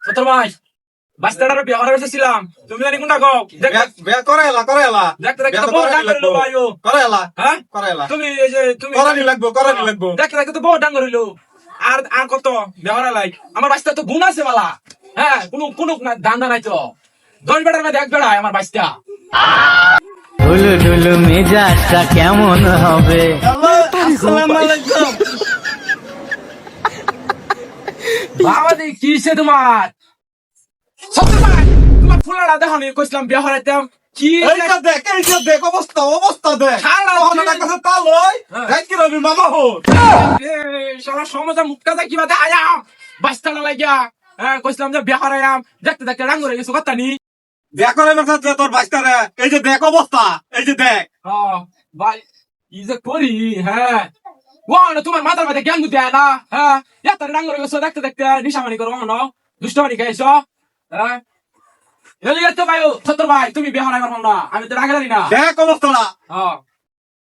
ছোট ভাই বাস্তাটার বিয়ে করার এসেছিলাম তুমি জানি কোনটা গো বিয়া করাইলা দেখতে দেখতে বিয়া তো তো বড় করানি ডাঙ্গর হইলো লাগবো ভাইও করাইলা হ্যাঁ করাইলা তুমি এই যে তুমি করানি লাগবো দেখতে দেখতে তো বড় ডাঙ্গর হইলো আর আর কত বিয়ে করা লাই আমার বাস্তা তো গুণ আছে বালা হ্যাঁ কোনো দান্দা নাই তো 10 বেটার মধ্যে 1 বেড়া আমার বাস্তা ঢুলু ঢুলু মেজাজটা কেমন হবে? আসসালামু আলাইকুম বাবা দি কিসে তোমার ছোট ভাই তোমার ফুলাটা দেখো নি কইছিলাম বিয়ে করাইতাম কি এইটা দেখ অবস্থা দেখ খালা ওখানে কাছে তা লই হ্যাঁ। দেখ কি রবি মামা হো সারা সমাজে মুখটা দেখি বাদে আয়াম বাস্তাটা লাগিয়া হ্যাঁ কইছিলাম যে বিয়ে করাইয়াম দেখতে দেখতে রাং করে গেছো কথা নি বিয়া করাইবার সাথে তোর বাইস্তারে এই যে দেখ অবস্থা এই যে দেখ ভাই কি যে করি হ্যাঁ ও না তোমার মাথার মধ্যে জ্ঞান দেয় না হ্যাঁ এত রাং করে গেছো দেখতে দেখতে নিশামানি করো না দুষ্টমানি খাইছো হ্যাঁ এলিগে তো ভাই ছোট ভাই তুমি বিয়ে করাইবার না আমি তো রাগে জানি না দেখ অবস্থাটা হ্যাঁ